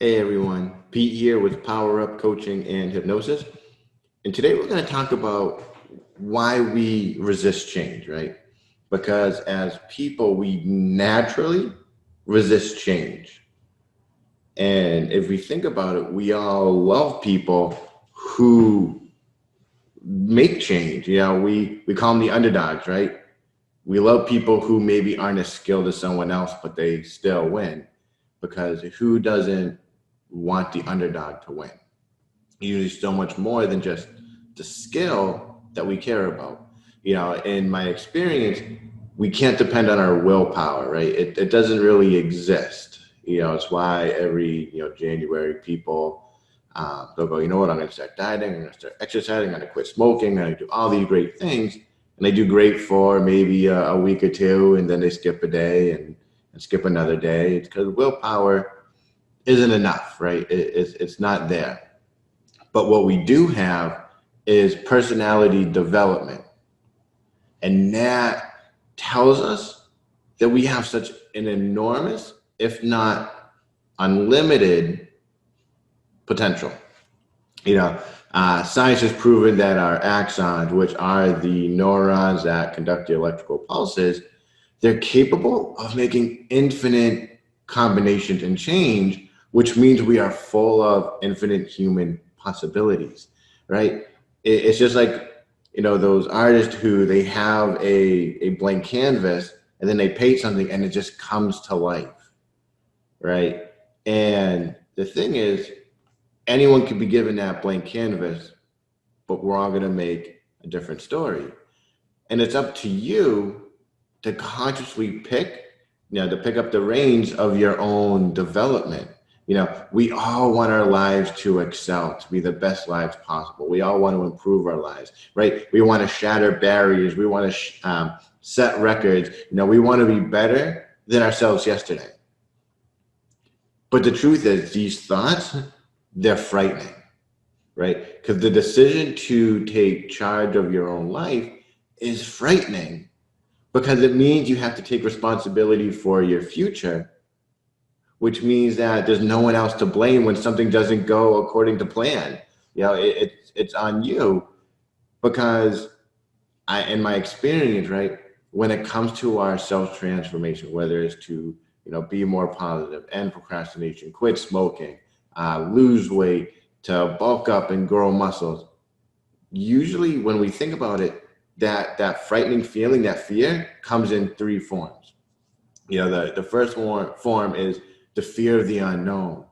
Hey everyone, Pete here with Power Up Coaching and Hypnosis. And today we're going to talk about why we resist change, right? Because as people, we naturally resist change. And if we think about it, we all love people who make change. We call them the underdogs, right? We love people who maybe aren't as skilled as someone else, but they still win. Because who doesn't want the underdog to win? Usually so much more than just the skill that we care about. In my experience, we can't depend on our willpower, right? It doesn't really exist. It's why every, January people, they'll go, you know what, I'm going to start dieting, I'm going to start exercising, I'm going to quit smoking, I'm going to do all these great things. And they do great for maybe a week or two, and then they skip a day and skip another day. It's because willpower isn't enough, right? It's not there. But what we do have is personality development. And that tells us that we have such an enormous, if not unlimited, potential. Science has proven that our axons, which are the neurons that conduct the electrical pulses, they're capable of making infinite combinations and change, which means we are full of infinite human possibilities, right? It's just like, those artists who they have a blank canvas and then they paint something and it just comes to life, right? And the thing is, anyone could be given that blank canvas, but we're all going to make a different story. And it's up to you to consciously pick, to pick up the reins of your own development. We all want our lives to excel, to be the best lives possible. We all want to improve our lives, right? We want to shatter barriers. We want to set records. We want to be better than ourselves yesterday. But the truth is, these thoughts, they're frightening, right? Because the decision to take charge of your own life is frightening because it means you have to take responsibility for your future, which means that there's no one else to blame when something doesn't go according to plan. It's on you because in my experience, right, when it comes to our self-transformation, whether it's to, be more positive, end procrastination, quit smoking, lose weight, to bulk up and grow muscles, usually when we think about it, that frightening feeling, that fear comes in three forms. The first form is the fear of the unknown.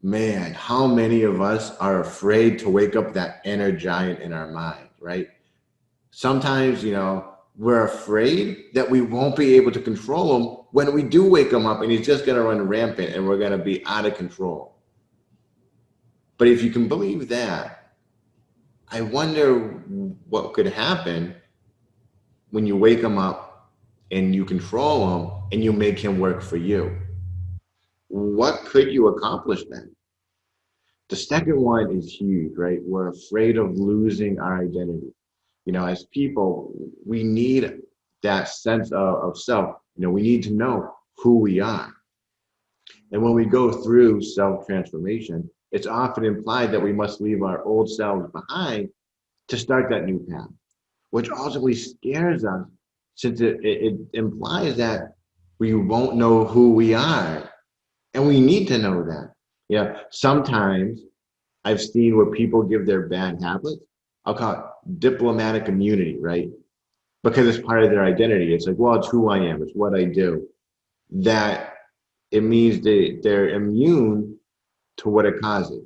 Man, how many of us are afraid to wake up that inner giant in our mind, right? Sometimes, we're afraid that we won't be able to control him when we do wake him up and he's just going to run rampant and we're going to be out of control. But if you can believe that, I wonder what could happen when you wake him up and you control him and you make him work for you. What could you accomplish then? The second one is huge, right? We're afraid of losing our identity. As people, we need that sense of self. We need to know who we are. And when we go through self-transformation, it's often implied that we must leave our old selves behind to start that new path, which ultimately scares us since it implies that we won't know who we are. And we need to know that. Sometimes I've seen where people give their bad habits, I'll call it diplomatic immunity, right? Because it's part of their identity. It's like, well, it's who I am, it's what I do. That it means they're immune to what it causes.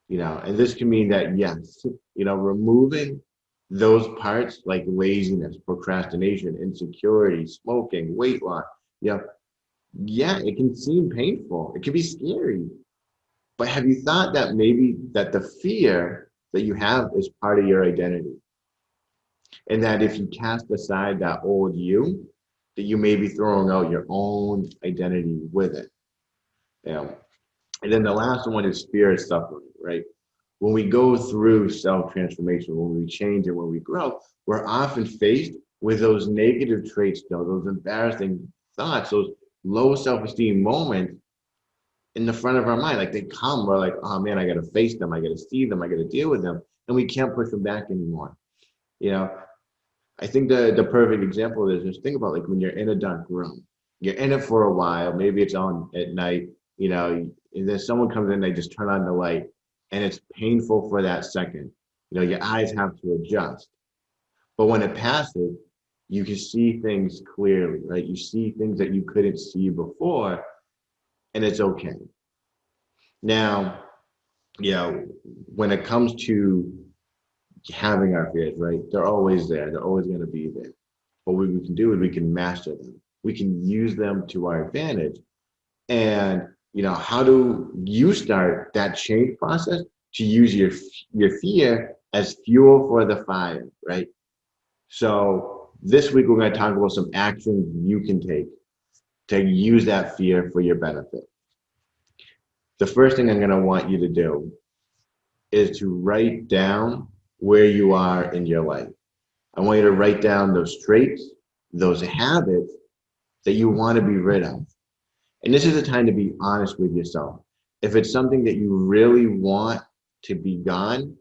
And this can mean that, yes, removing those parts like laziness, procrastination, insecurity, smoking, weight loss, yeah, it can seem painful. It can be scary. But have you thought that maybe that the fear that you have is part of your identity? And that if you cast aside that old you, that you may be throwing out your own identity with it. And then the last one is fear of suffering, right? When we go through self-transformation, when we change and when we grow, we're often faced with those negative traits, those embarrassing thoughts, those low self-esteem moments. in the front of our mind. Like they come, we're like, oh man, I got to face them. I got to see them. I got to deal with them. And we can't push them back anymore. You know, I think the perfect example is just think about like when you're in a dark room, you're in it for a while, maybe it's on at night, you know, and then someone comes in, they just turn on the light and it's painful for that second. You know, your eyes have to adjust. But when it passes, you can see things clearly, right? You see things that you couldn't see before, and it's okay. Now, you know, when it comes to having our fears, right? They're always there. They're always going to be there. But what we can do is we can master them. We can use them to our advantage. And you know, how do you start that change process to use your fear as fuel for the fire, right? So this week we're going to talk about some actions you can take to use that fear for your benefit. The first thing I'm going to want you to do is to write down where you are in your life. I want you to write down those traits, those habits that you want to be rid of. And this is the time to be honest with yourself. If it's something that you really want to be gone,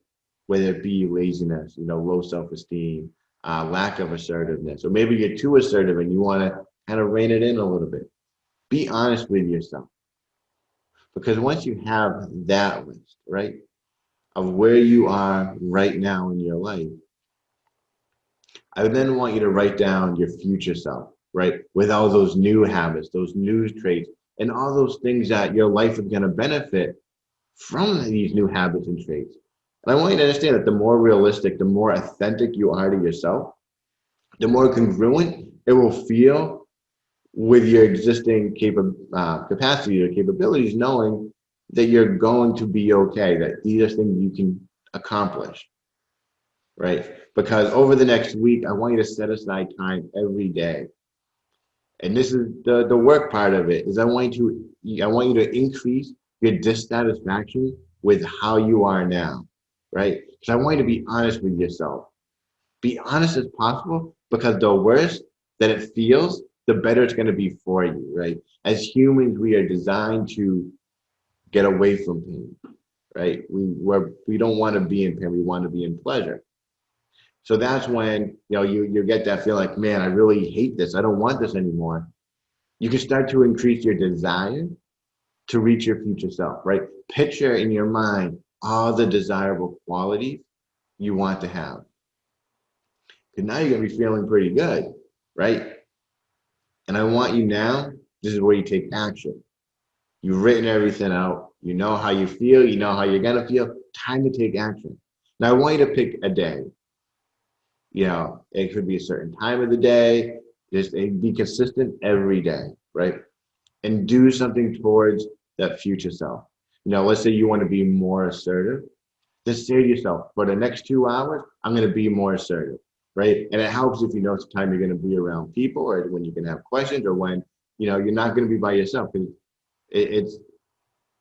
whether it be laziness, you know, low self-esteem, lack of assertiveness, or maybe you're too assertive and you want to kind of rein it in a little bit. Be honest with yourself. Because once you have that list, right, of where you are right now in your life, I then want you to write down your future self, right, with all those new habits, those new traits, and all those things that your life is going to benefit from these new habits and traits. And I want you to understand that the more realistic, the more authentic you are to yourself, the more congruent it will feel with your existing capacity or capabilities, knowing that you're going to be okay, that these are things you can accomplish, right? Because over the next week, I want you to set aside time every day. And this is the work part of it, is I want you to increase your dissatisfaction with how you are now, right? Because I want you to be honest with yourself. Be honest as possible, because the worse that it feels, the better it's going to be for you, right? As humans, we are designed to get away from pain, right? We don't want to be in pain. We want to be in pleasure. So that's when you get that feel like, man, I really hate this. I don't want this anymore. You can start to increase your desire to reach your future self, right? Picture in your mind all the desirable qualities you want to have. Because now you're going to be feeling pretty good, right? And I want you now, this is where you take action. You've written everything out. You know how you feel. You know how you're going to feel. Time to take action. Now, I want you to pick a day. You know, it could be a certain time of the day. Just be consistent every day, right? And do something towards that future self. You know, let's say you want to be more assertive. Just say to yourself, for the next 2 hours, I'm going to be more assertive, right? And it helps if you know it's time you're going to be around people, or when you can have questions, or when, you're not going to be by yourself. Because it's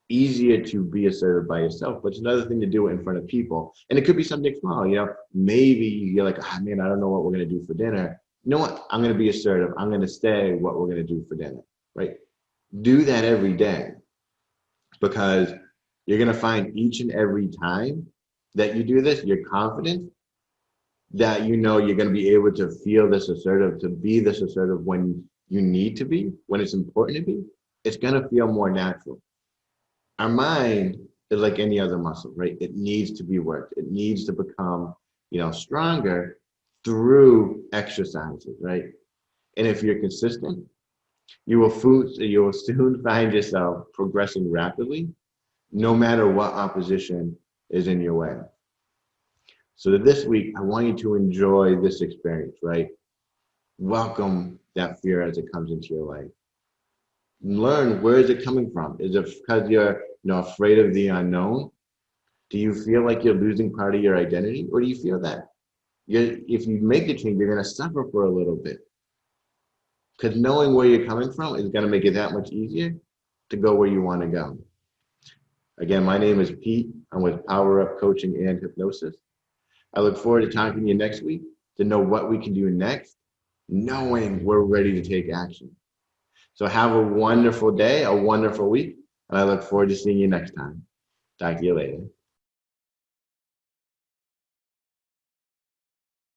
easier to be assertive by yourself, but it's another thing to do it in front of people. And it could be something small, maybe you're like, ah, man, I don't know what we're going to do for dinner. You know what? I'm going to be assertive. I'm going to say what we're going to do for dinner, right? Do that every day, because you're going to find each and every time that you do this, you're confident that you're going to be able to feel this assertive, to be this assertive when you need to be, when it's important to be. It's going to feel more natural. Our mind is like any other muscle, right? It needs to be worked. It needs to become, stronger through exercises, right? And if you're consistent, you will soon find yourself progressing rapidly, no matter what opposition is in your way. So this week, I want you to enjoy this experience, right? Welcome that fear as it comes into your life. Learn, where is it coming from? Is it because you're afraid of the unknown? Do you feel like you're losing part of your identity? Or do you feel that if you make the change, you're going to suffer for a little bit? Because knowing where you're coming from is going to make it that much easier to go where you want to go. Again, my name is Pete. I'm with Power Up Coaching and Hypnosis. I look forward to talking to you next week to know what we can do next, knowing we're ready to take action. So have a wonderful day, a wonderful week, and I look forward to seeing you next time. Talk to you later.